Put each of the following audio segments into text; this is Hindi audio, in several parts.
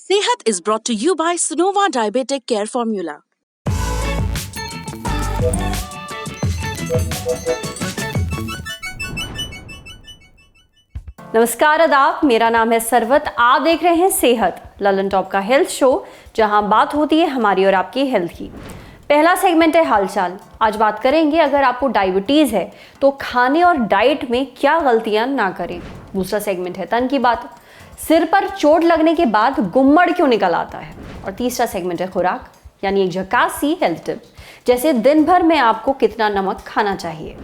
सेहत is brought to you by Sonova Diabetic Care Formula. नमस्कार आदाब, मेरा नाम है सरवत। आप देख रहे हैं सेहत ललन टॉप का हेल्थ शो, जहां बात होती है हमारी और आपकी हेल्थ की। पहला सेगमेंट है हालचाल। आज बात करेंगे अगर आपको डायबिटीज़ है तो खाने और डाइट में क्या गलतियां ना करें। दूसरा सेगमेंट है तन की बात, सिर पर चोट लगने के बाद गुम्मड़ क्यों निकल आता है। और तीसरा सेगमेंट है खुराक, यानी एक झकास सी हेल्थ टिप, जैसे दिन भर में आपको कितना नमक खाना चाहिए।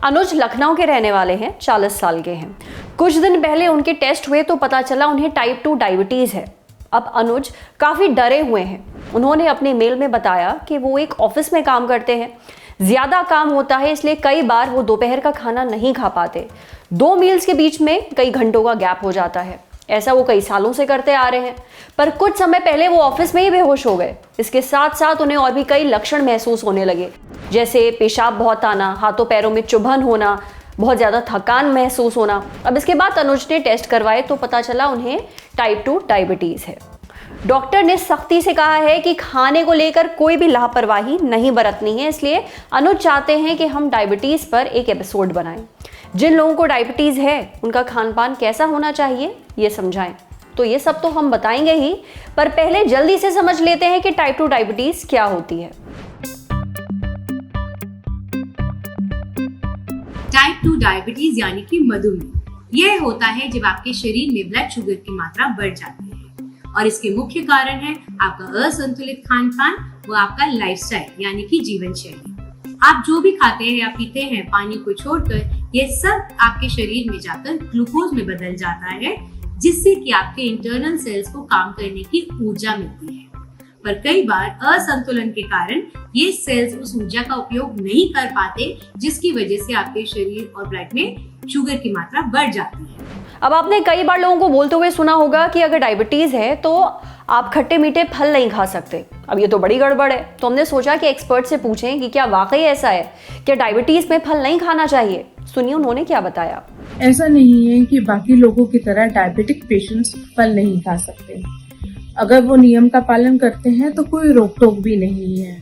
अनुज लखनऊ के रहने वाले हैं, 40 साल के हैं। कुछ दिन पहले उनके टेस्ट हुए तो पता चला उन्हें टाइप 2 डायबिटीज़ है। अब अनुज काफ़ी डरे हुए हैं। उन्होंने अपने मेल में बताया कि वो एक ऑफिस में काम करते हैं, ज़्यादा काम होता है, इसलिए कई बार वो दोपहर का खाना नहीं खा पाते। 2 मील्स के बीच में कई घंटों का गैप हो जाता है। ऐसा वो कई सालों से करते आ रहे हैं, पर कुछ समय पहले वो ऑफिस में ही बेहोश हो गए। इसके साथ साथ उन्हें और भी कई लक्षण महसूस होने लगे, जैसे पेशाब बहुत आना, हाथों पैरों में चुभन होना, बहुत ज़्यादा थकान महसूस होना। अब इसके बाद अनुज ने टेस्ट करवाए तो पता चला उन्हें टाइप 2 डायबिटीज़ है। डॉक्टर ने सख्ती से कहा है कि खाने को लेकर कोई भी लापरवाही नहीं बरतनी है, इसलिए अनुज चाहते हैं कि हम डायबिटीज़ पर एक एपिसोड बनाएं। जिन लोगों को डायबिटीज़ है उनका खान पान कैसा होना चाहिए ये समझाएं। तो ये सब तो हम बताएंगे ही, पर पहले जल्दी से समझ लेते हैं कि टाइप 2 डायबिटीज़ क्या होती है। टाइप 2 डायबिटीज यानी कि मधुमेह, यह होता है जब आपके शरीर में ब्लड शुगर की मात्रा बढ़ जाती है। और इसके मुख्य कारण है आपका असंतुलित खान पान व आपका लाइफस्टाइल यानी कि जीवन शैली। आप जो भी खाते हैं या पीते हैं, पानी को छोड़कर, ये सब आपके शरीर में जाकर ग्लूकोज में बदल जाता है, जिससे कि आपके इंटरनल सेल्स को काम करने की ऊर्जा मिलती है। पर कई बार असंतुलन के कारण ये सेल्स उस ऊर्जा का उपयोग नहीं कर पाते, जिसकी वजह से आपके शरीर और ब्लड में शुगर की मात्रा बढ़ जाती है। अब आपने कई बार लोगों को बोलते हुए सुना होगा कि अगर डायबिटीज़ है तो आप खट्टे मीठे फल नहीं खा सकते। अब ये तो बड़ी गड़बड़ है, तो हमने सोचा कि एक्सपर्ट से पूछें कि क्या वाकई ऐसा है, क्या डायबिटीज़ में फल नहीं खाना चाहिए। सुनिए उन्होंने क्या बताया। ऐसा नहीं है कि बाकी लोगों की तरह डायबिटिक पेशेंट्स फल नहीं खा सकते। अगर वो नियम का पालन करते हैं तो कोई रोक टोक भी नहीं है।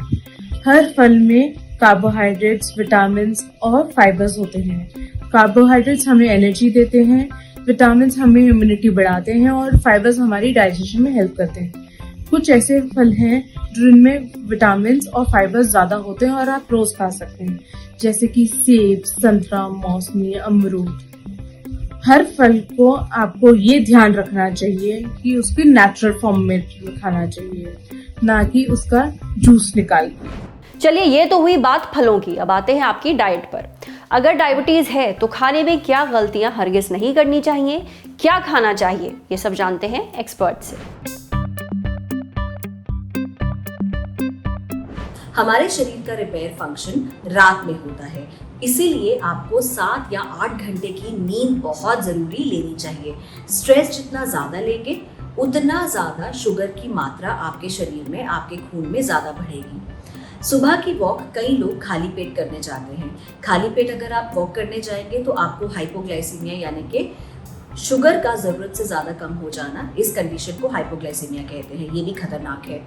हर फल में कार्बोहाइड्रेट्स, विटामिन और फाइबर्स होते हैं। कार्बोहाइड्रेट्स हमें एनर्जी देते हैं, विटामिन हमें इम्यूनिटी बढ़ाते हैं और फाइबर्स हमारी डाइजेशन में हेल्प करते हैं। कुछ ऐसे फल हैं जिनमें विटामिन और फाइबर्स ज़्यादा होते हैं और आप रोज खा सकते हैं, जैसे कि सेब, संतरा, मौसमी, अमरूद। हर फल को आपको ये ध्यान रखना चाहिए कि उसके नेचुरल फॉर्म में खाना चाहिए, ना कि उसका जूस निकाल के। चलिए, ये तो हुई बात फलों की। अब आते हैं आपकी डाइट पर। अगर डायबिटीज़ है तो खाने में क्या गलतियां हरगिज नहीं करनी चाहिए, क्या खाना चाहिए, ये सब जानते हैं एक्सपर्ट से। हमारे शरीर का रिपेयर फंक्शन रात में होता है, इसीलिए आपको 7 या 8 घंटे की नींद बहुत ज़रूरी लेनी चाहिए। स्ट्रेस जितना ज़्यादा लेंगे उतना ज़्यादा शुगर की मात्रा आपके शरीर में, आपके खून में ज़्यादा बढ़ेगी। सुबह की वॉक कई लोग खाली पेट करने जाते हैं। खाली पेट अगर आप वॉक करने जाएंगे तो आपको हाइपोग्लाइसीमिया यानी कि शुगर का ज़रूरत से ज़्यादा कम हो जाना, इस कंडीशन को हाइपोग्लाइसीमिया कहते हैं। ये भी खतरनाक है।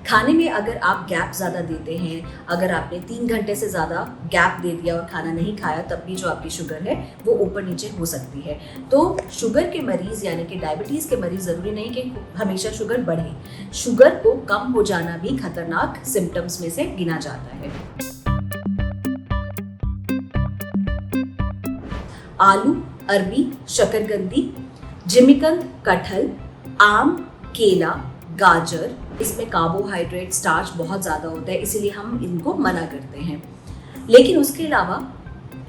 खाने में अगर आप गैप ज़्यादा देते हैं, अगर आपने 3 घंटे से ज़्यादा गैप दे दिया और खाना नहीं खाया, तब भी जो आपकी शुगर है वो ऊपर नीचे हो सकती है। तो शुगर के मरीज़ यानी कि डायबिटीज़ के मरीज़ ज़रूरी नहीं कि हमेशा शुगर बढ़े। शुगर को कम हो जाना भी खतरनाक सिम्टम्स में से गिना जाता है। आलू, अरबी, शकरकंदी, जिमीकंद, कटहल, आम, केला, गाजर, इसमें कार्बोहाइड्रेट, स्टार्च बहुत ज़्यादा होता है, इसीलिए हम इनको मना करते हैं। लेकिन उसके अलावा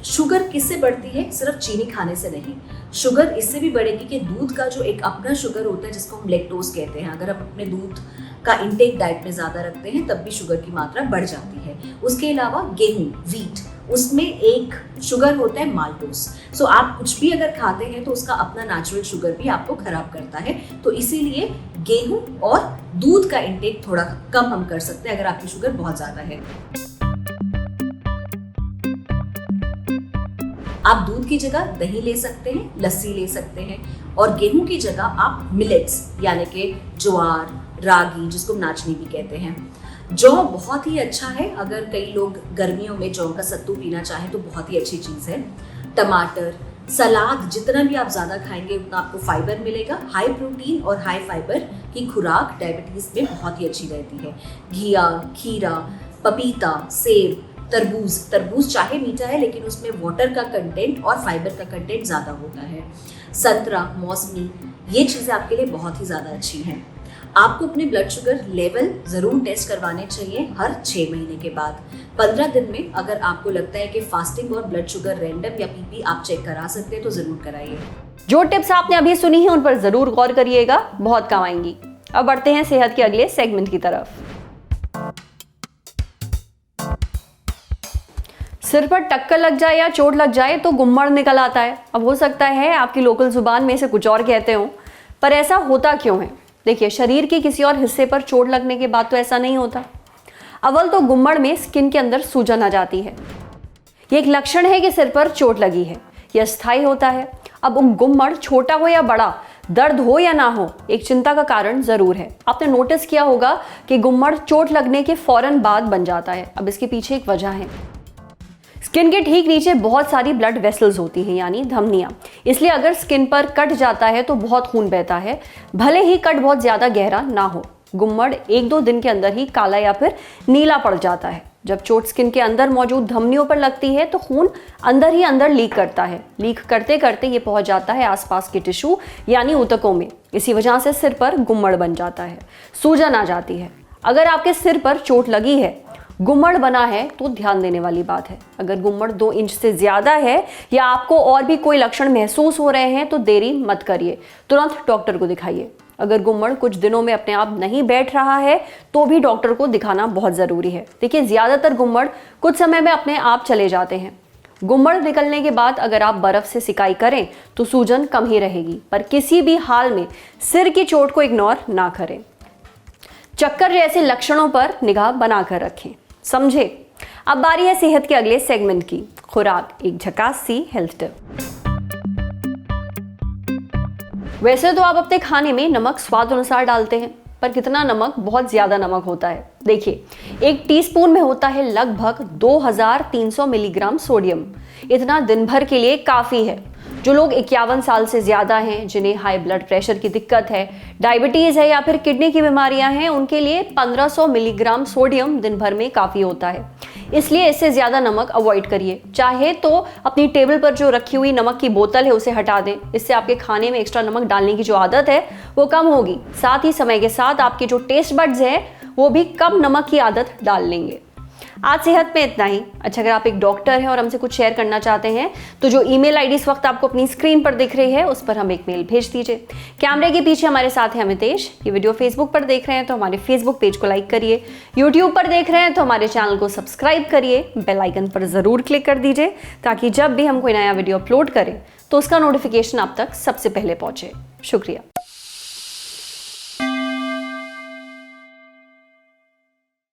शुगर किससे बढ़ती है? सिर्फ चीनी खाने से नहीं। शुगर इससे भी बढ़ेगी कि दूध का जो एक अपना शुगर होता है जिसको हम लैक्टोज कहते हैं, अगर हम अपने दूध का इंटेक डाइट में ज़्यादा रखते हैं तब भी शुगर की मात्रा बढ़ जाती है। उसके अलावा गेहूँ, वीट, उसमें एक शुगर होता है माल्टोस। सो आप कुछ भी अगर खाते हैं तो उसका अपना नेचुरल शुगर भी आपको खराब करता है। तो इसीलिए गेहूं और दूध का इंटेक थोड़ा कम हम कर सकते हैं अगर आपकी शुगर बहुत ज़्यादा है। आप दूध की जगह दही ले सकते हैं, लस्सी ले सकते हैं और गेहूं की जगह आप मिलेट्स यानी कि ज्वार, रागी, जिसको नाचनी भी कहते हैं। जौ बहुत ही अच्छा है, अगर कई लोग गर्मियों में जौ का सत्तू पीना चाहें तो बहुत ही अच्छी चीज़ है। टमाटर, सलाद, जितना भी आप ज़्यादा खाएंगे उतना आपको फाइबर मिलेगा। हाई प्रोटीन और हाई फाइबर की खुराक डायबिटीज़ में बहुत ही अच्छी रहती है। घिया, खीरा, पपीता, सेब, तरबूज चाहे मीठा है लेकिन उसमें वाटर का कंटेंट और फाइबर का कंटेंट ज़्यादा होता है। संतरा, मौसमी, ये चीज़ें आपके लिए बहुत ही ज़्यादा अच्छी हैं। आपको अपने ब्लड शुगर लेवल ज़रूर टेस्ट करवाने चाहिए हर 6 महीने के बाद। 15 दिन में अगर आपको लगता है कि फास्टिंग और ब्लड शुगर रैंडम या पीपी आप चेक करा सकते हैं तो ज़रूर कराइए। जो टिप्स आपने अभी सुनी है उन पर जरूर गौर करिएगा, बहुत काम आएंगी। अब बढ़ते हैं सेहत के अगले सेगमेंट की तरफ। सिर पर टक्कर लग जाए या चोट लग जाए तो गुम्मड़ निकल आता है। अब हो सकता है आपकी लोकल जुबान में इसे कुछ और कहते हो, पर ऐसा होता क्यों है? देखिए, शरीर के किसी और हिस्से पर चोट लगने के बाद तो ऐसा नहीं होता। अव्वल तो गुम्मड़ में स्किन के अंदर सूजन आ जाती है। ये एक लक्षण है कि सिर पर चोट लगी है। यह अस्थायी होता है। अब गुम्मड़ छोटा हो या बड़ा, दर्द हो या ना हो, एक चिंता का कारण जरूर है। आपने नोटिस किया होगा कि गुम्मड़ चोट लगने के फौरन बाद बन जाता है। अब इसके पीछे एक वजह है। स्किन के ठीक नीचे बहुत सारी ब्लड वेसल्स होती हैं, यानी धमनियां। इसलिए अगर स्किन पर कट जाता है तो बहुत खून बहता है, भले ही कट बहुत ज्यादा गहरा ना हो। गुम्मड़ 1-2 दिन के अंदर ही काला या फिर नीला पड़ जाता है। जब चोट स्किन के अंदर मौजूद धमनियों पर लगती है तो खून अंदर ही अंदर लीक करता है। लीक करते करते ये पहुंच जाता है आसपास के टिश्यू यानी ऊतकों में। इसी वजह से सिर पर गुम्मड़ बन जाता है, सूजन आ जाती है। अगर आपके सिर पर चोट लगी है, गुम्मड़ बना है, तो ध्यान देने वाली बात है। अगर गुम्मड़ 2 इंच से ज्यादा है या आपको और भी कोई लक्षण महसूस हो रहे हैं तो देरी मत करिए, तुरंत डॉक्टर को दिखाइए। अगर गुम्मड़ कुछ दिनों में अपने आप नहीं बैठ रहा है तो भी डॉक्टर को दिखाना बहुत ज़रूरी है। देखिए, ज़्यादातर गुम्मड़ कुछ समय में अपने आप चले जाते हैं। गुम्मड़ निकलने के बाद अगर आप बर्फ़ से सिकाई करें तो सूजन कम ही रहेगी, पर किसी भी हाल में सिर की चोट को इग्नोर ना करें। चक्कर जैसे लक्षणों पर निगाह बनाकर रखें, समझे? अब बारी है सेहत के अगले सेगमेंट की, खुराक, एक झकास सी हेल्थ टिप। वैसे तो आप अपने खाने में नमक स्वाद अनुसार डालते हैं, पर कितना नमक बहुत ज्यादा नमक होता है। देखिए, 1 टीस्पून में होता है लगभग 2300 मिलीग्राम सोडियम। इतना दिन भर के लिए काफी है। जो लोग 51 साल से ज़्यादा हैं, जिन्हें हाई ब्लड प्रेशर की दिक्कत है, डायबिटीज़ है या फिर किडनी की बीमारियां हैं, उनके लिए 1500 मिलीग्राम सोडियम दिन भर में काफ़ी होता है। इसलिए इससे ज़्यादा नमक अवॉइड करिए। चाहे तो अपनी टेबल पर जो रखी हुई नमक की बोतल है उसे हटा दें। इससे आपके खाने में एक्स्ट्रा नमक डालने की जो आदत है वो कम होगी। साथ ही समय के साथ आपके जो टेस्ट बड्स हैं वो भी कम नमक की आदत डाल लेंगे। आज सेहत में इतना ही। अच्छा, अगर आप एक डॉक्टर हैं और हमसे कुछ शेयर करना चाहते हैं तो जो ईमेल आईडी इस वक्त आपको अपनी स्क्रीन पर दिख रही है उस पर हम एक मेल भेज दीजिए। कैमरे के पीछे हमारे साथ हैं अमितेश। ये वीडियो फेसबुक पर देख रहे हैं तो हमारे फेसबुक पेज को लाइक करिए, यूट्यूब पर देख रहे हैं तो हमारे चैनल को सब्सक्राइब करिए, बेल आइकन पर ज़रूर क्लिक कर दीजिए ताकि जब भी हम कोई नया वीडियो अपलोड करें तो उसका नोटिफिकेशन आप तक सबसे पहले पहुँचे। शुक्रिया।